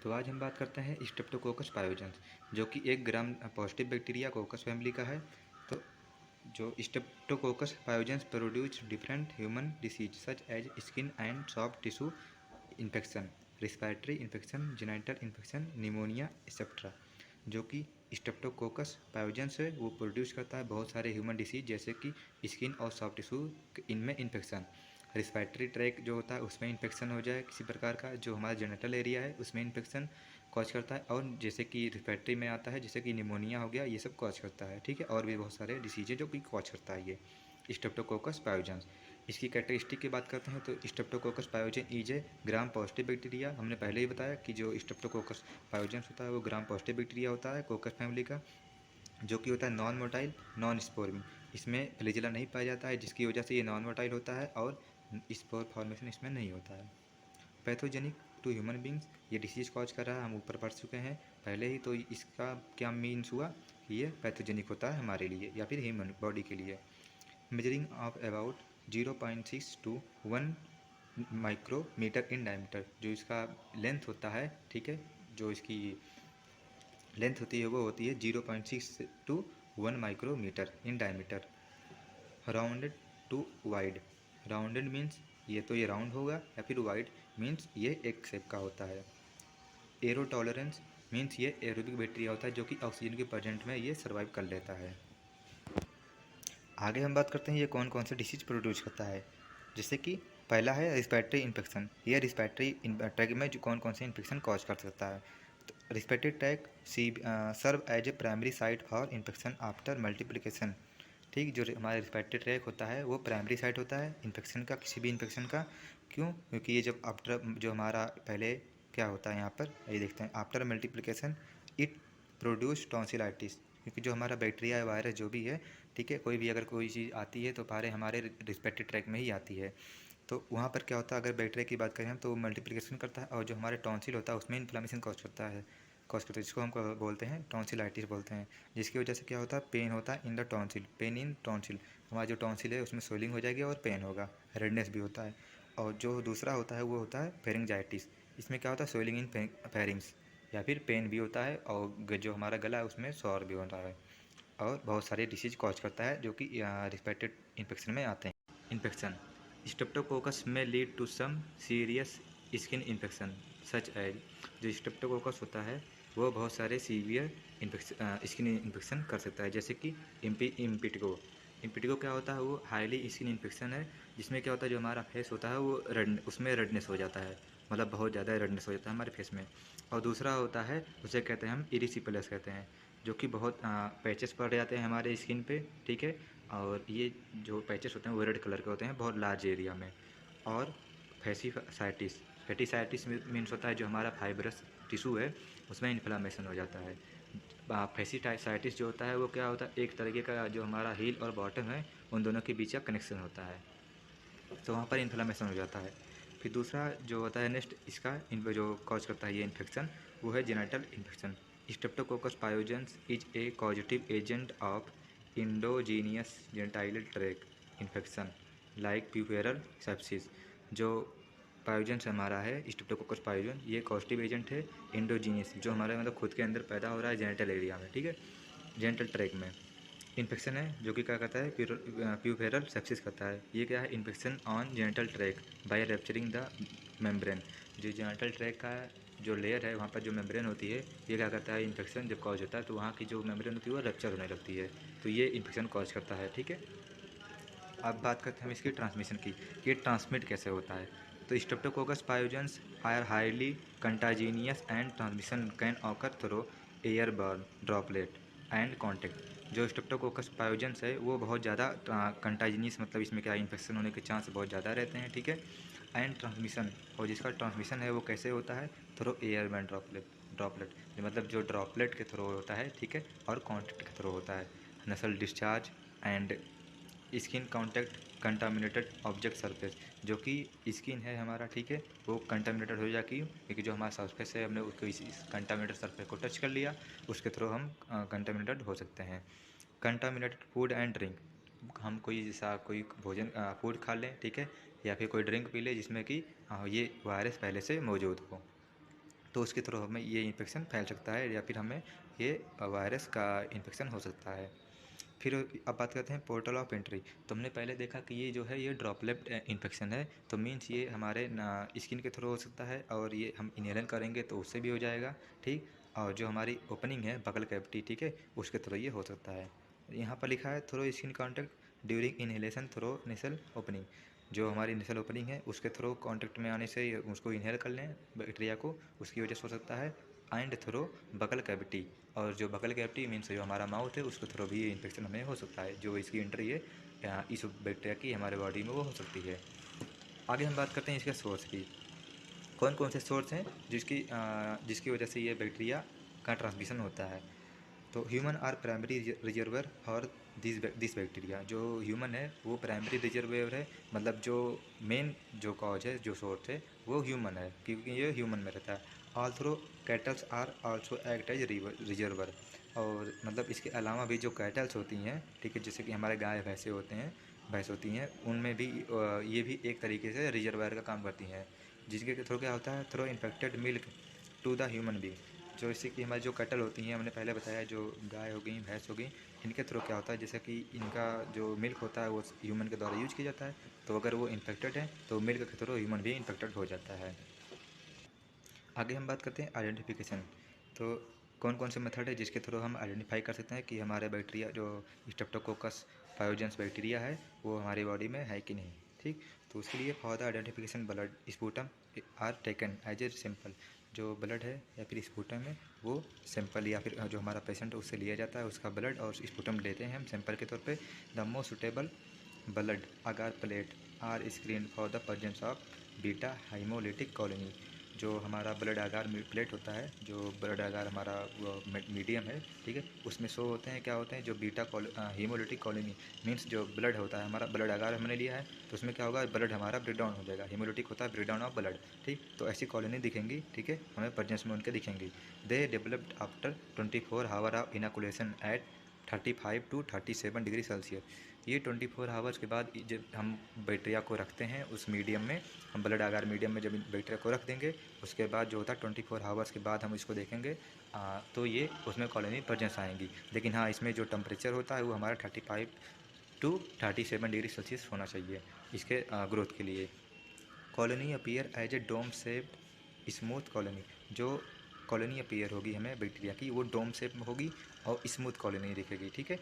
तो आज हम बात करते हैं स्ट्रेप्टोकोकस पायोजेंस, जो कि एक gram positive bacteria coccus family का है। तो जो Streptococcus pyogenes produce different human disease such as skin and soft tissue infection, respiratory infection, genital infection, pneumonia etcetera. जो कि स्ट्रेप्टोकोकस पायोजेंस है वो प्रोड्यूस करता है बहुत सारे ह्यूमन डिसीज जैसे कि स्किन और सॉफ्ट टिश्यू इनमें इन्फेक्शन, रिस्पिरेटरी ट्रैक जो होता है उसमें इन्फेक्शन हो जाए किसी प्रकार का, जो हमारा जेनिटल एरिया है उसमें इन्फेक्शन कॉज करता है, और जैसे कि रिस्पिरेटरी में आता है जैसे कि निमोनिया हो गया, ये सब कॉज करता है। ठीक है, और भी बहुत सारे डिसीज है जो कि कॉज करता है ये स्ट्रेप्टोकोकस पायोजेंस। इसकी कैरेक्टरिस्टिक की बात करते हैं तो Streptococcus pyogenes is a gram positive bacteria. हमने पहले ही बताया कि जो स्ट्रेप्टोकोकस पायोजेंस होता है वो ग्राम पॉजिटिव बैक्टीरिया होता है कोकस फैमिली का, जो कि होता है नॉन मोटाइल नॉन स्पोर्मिंग। इसमें फ्लैजेला नहीं पाया जाता है जिसकी वजह से ये नॉन मोटाइल होता है और स्पोर फॉर्मेशन इसमें नहीं होता है। पैथोजेनिक टू ह्यूमन बींग्स, ये डिसीज कॉज कर रहा है, हम ऊपर पढ़ चुके हैं पहले ही। तो इसका क्या मीन्स हुआ कि ये पैथोजेनिक होता है हमारे लिए या फिर ह्यूमन बॉडी के लिए। Measuring of about 0.6 to 1 micrometre in diameter, जो इसका लेंथ होता है, ठीक है, जो इसकी लेंथ होती है वो होती है 0.6 to 1 micrometre in diameter. Rounded to wide, rounded means ये राउंड होगा, या फिर वाइड मीन्स ये एक शेप का होता है। एरो टॉलरेंस मीन्स ये एरोबिक बैक्टीरिया होता है जो कि ऑक्सीजन के प्रेजेंट में ये सर्वाइव कर लेता है। आगे हम बात करते हैं ये कौन कौन से डिसीज प्रोड्यूस करता है। जैसे कि पहला है रिस्पिरेटरी इन्फेक्शन, ये रिस्पिरेटरी ट्रैक में जो कौन कौन से इन्फेक्शन कॉज कर सकता है। तो respiratory tract serve as a primary site for infection after multiplication. ठीक, जो हमारा रिस्पिरेटरी ट्रैक होता है वो प्राइमरी साइट होता है इन्फेक्शन का, किसी भी इन्फेक्शन का। क्यों? क्योंकि ये जब आफ्टर जो हमारा पहले क्या होता है यहाँ पर ये देखते हैं, after multiplication it produce tonsillitis. क्योंकि जो हमारा बैक्टीरिया है वायरस जो भी है, ठीक है, कोई भी अगर कोई चीज़ आती है तो पहले हमारे रिस्पिरेटरी ट्रैक में ही आती है। तो वहाँ पर क्या होता है, अगर बैक्टीरिया की बात करें हम तो मल्टीप्लिकेशन करता है, और जो हमारे टॉन्सिल होता है उसमें इन्फ्लामेशन कॉज करता है, जिसको हम बोलते हैं टॉन्सिलाइटिस बोलते हैं। जिसकी वजह से क्या होता है, पेन होता है in the tonsil, pain in tonsil, हमारा जो टॉन्सिल है उसमें स्वेलिंग हो जाएगी और पेन होगा, रेडनेस भी होता है। और जो दूसरा होता है वो होता है फेरिंजाइटिस, इसमें क्या होता है, स्वेलिंग इन फेरिंग्स, या फिर पेन भी होता है, और जो हमारा गला है उसमें सौर भी होता है, और बहुत सारे डिसीज कॉज करता है जो कि रिस्पिरेटरी इन्फेक्शन में आते हैं। इन्फेक्शन, स्ट्रेप्टोकोकस में lead to some serious skin infection such as, जो स्ट्रेप्टोकोकस होता है वो बहुत सारे सीवियर इन्फेक्शन स्किन इन्फेक्शन कर सकता है, जैसे कि इम्पिटिगो। इम्पिटिगो क्या होता है, वो हाईली स्किन इन्फेक्शन है जिसमें क्या होता है, जो हमारा फेस होता है वो रेड, उसमें रेडनेस हो जाता है, मतलब बहुत ज़्यादा रेडनेस हो जाता है हमारे फेस में। और दूसरा होता है उसे कहते हैं हम इरिसिपेलस कहते हैं, जो कि बहुत पैचेस पड़ जाते हैं हमारे स्किन पे, ठीक है, और ये जो पैचेस होते हैं वो रेड कलर के होते हैं बहुत लार्ज एरिया में। और फैसीसाइटिस, फैटीसाइटिस मीन्स होता है जो हमारा फाइब्रस टिश्यू है उसमें इन्फ्लामेशन हो जाता है। फैसीसाइटिस जो होता है वो क्या होता है, एक तरीके का जो हमारा हील और बॉटम है उन दोनों के बीच का कनेक्शन होता है, तो वहाँ पर इन्फ्लामेशन हो जाता है। फिर दूसरा जो होता है नेक्स्ट इसका जो कॉज करता है ये इन्फेक्शन, वो है genital infection. Streptococcus pyogenes is a causative agent of endogenous genital track infection like प्यूपेरल sepsis. जो पायोजेंस हमारा है स्ट्रेप्टोकोकस पायोजेन, ये कॉजेटिव एजेंट है इंडोजीनियस, जो हमारे मतलब खुद के अंदर पैदा हो रहा है जेनिटल एरिया में, ठीक है, जेनिटल ट्रैक में इन्फेक्शन है, जो कि क्या करता है प्यूपेरल सेप्सिस करता है। ये क्या है, infection on genital track bye rapturing the membrane. जो जेनिटल ट्रैक का जो लेयर है वहाँ पर जो मेम्ब्रेन होती है, ये क्या करता है, इन्फेक्शन जब कॉज होता है तो वहाँ की जो मेम्ब्रेन होती है वो रप्चर होने लगती है, तो ये इन्फेक्शन कॉज करता है, ठीक है। अब बात करते हैं हम इसकी ट्रांसमिशन की, ये ट्रांसमिट कैसे होता है। तो Streptococcus pyogenes are highly contagious and transmission can occur through airborne droplet and contact. जो स्ट्रेप्टोकोकस पायोजेंस है वो बहुत ज़्यादा कंटाजीनियस, मतलब इसमें क्या इन्फेक्शन होने के चांस बहुत ज़्यादा रहते हैं, ठीक है, एंड ट्रांसमिशन, और जिसका ट्रांसमिशन है वो कैसे होता है, थ्रो एयरबॉर्न ड्रॉपलेट, मतलब जो ड्रॉपलेट के थ्रू होता है, ठीक है, और कॉन्टैक्ट के थ्रू होता है। नसल discharge and skin contact contaminated object surface, जो कि स्किन है हमारा, ठीक है, वो कंटामिनेटेड हो जाती है क्योंकि जो हमारा सरफेस है हमने उसको इस कंटामिनेटेड सरफेस को टच कर लिया, उसके थ्रू हम कंटामिनेटेड हो सकते हैं। कंटामिनेटेड फूड एंड ड्रिंक, हम कोई जैसा कोई भोजन फूड खा लें, ठीक है, या फिर कोई ड्रिंक पी लें जिसमें कि ये वायरस पहले से मौजूद हो। तो उसके थ्रू हमें ये इन्फेक्शन फैल सकता है या फिर हमें ये वायरस का इन्फेक्शन हो सकता है। फिर अब बात करते हैं पोर्टल ऑफ एंट्री। तो हमने पहले देखा कि ये जो है ये ड्रॉपलेट इन्फेक्शन है, तो मीन्स ये हमारे स्किन के थ्रू हो सकता है और ये हम इनहेलन करेंगे तो उससे भी हो जाएगा, ठीक। और जो हमारी ओपनिंग है बगल कैविटी, ठीक है, उसके थ्रू ये हो सकता है। यहाँ पर लिखा है through skin contact during inhalation through nasal opening. जो हमारी नेसल ओपनिंग है उसके थ्रू कॉन्टैक्ट में आने से उसको इनहेल कर लें बैक्टीरिया को, उसकी वजह से हो सकता है। एंड थ्रो बगल कैविटी, और जो बगल कैविटी मीन्स जो हमारा माउथ है उसके थ्रू भी ये इन्फेक्शन हमें हो सकता है। जो इसकी एंट्री है इस बैक्टीरिया की हमारे बॉडी में वो हो सकती है। आगे हम बात करते हैं इसके सोर्स की। कौन कौन से सोर्स हैं जिसकी वजह से ये बैक्टीरिया का ट्रांसमिशन होता है। तो ह्यूमन आर प्राइमरी रिजर्वर और दिस बैक्टीरिया। जो ह्यूमन है वो प्राइमरी रिजर्वेयर है, मतलब जो मेन जो कॉज है जो सोर्स है वो ह्यूमन है, क्योंकि ये ह्यूमन में रहता है। Also cattles are also act as reservoir. और मतलब इसके अलावा भी जो कैटल्स होती हैं, ठीक है, जैसे कि हमारे गाय भैंसे होते हैं, भैंस होती हैं, उनमें भी ये भी एक तरीके से रिजर्वायर का काम करती हैं, जिसके थ्रू क्या होता है, through infected milk to the human being. जो इससे कि हमारी जो कटल होती हैं, हमने पहले बताया, जो गाय हो गई भैंस हो गई, इनके थ्रू क्या होता है, जैसे कि इनका जो मिल्क होता है वो ह्यूमन के द्वारा यूज किया जाता है, तो अगर वो इन्फेक्टेड है तो मिल्क के थ्रू ह्यूमन भी इन्फेक्टेड हो जाता है। आगे हम बात करते हैं आइडेंटिफिकेशन। तो कौन कौन से मेथड है जिसके थ्रू हम आइडेंटिफाई कर सकते हैं कि हमारे बैक्टीरिया जो स्ट्रेप्टोकोकस पायोजेंस बैक्टीरिया है वो हमारी बॉडी में है कि नहीं, ठीक। तो उसके लिए for the identification blood sputum are taken as a sample. जो ब्लड है या फिर स्पूटम है वो सैंपल, या फिर जो हमारा पेशेंट है उससे लिया जाता है उसका ब्लड, और स्पूटम लेते हैं हम सैंपल के तौर पे। The most suitable blood agar plate are screen for the presence of beta haemolytic colony. जो हमारा ब्लड आगार प्लेट होता है, जो ब्लड आगार हमारा वो मीडियम है, ठीक है, उसमें शो होते हैं, क्या होते हैं, जो बीटा हीमोलिटिक कॉलोनी मीन्स जो ब्लड होता है हमारा, ब्लड आगार हमने लिया है तो उसमें क्या होगा, ब्लड हमारा ब्रेक डाउन हो जाएगा। हीमोलिटिक होता है ब्रेक डाउन ऑफ ब्लड, ठीक। तो ऐसी कॉलोनी दिखेंगी, ठीक है, हमें प्रेजेंस में उनके दिखेंगी। They developed after 24 hour of inoculation at 35 to 37 degree Celsius. ये 24 आवर्स के बाद जब हम बैक्टीरिया को रखते हैं उस मीडियम में, हम ब्लड आगार मीडियम में जब बैक्टीरिया को रख देंगे, उसके बाद जो होता है 24 आवर्स के बाद हम इसको देखेंगे, तो ये उसमें कॉलोनी प्रेजेंस आएंगी। लेकिन हाँ, इसमें जो टेम्परेचर होता है वो हमारा 35 to 37 डिग्री सेल्सियस होना चाहिए इसके ग्रोथ के लिए। Colony appear as a dome shaped smooth colony. जो कॉलोनी अपीयर होगी हमें बैक्टीरिया की वो डोम शेप में होगी और स्मूथ कॉलोनी दिखेगी, ठीक है।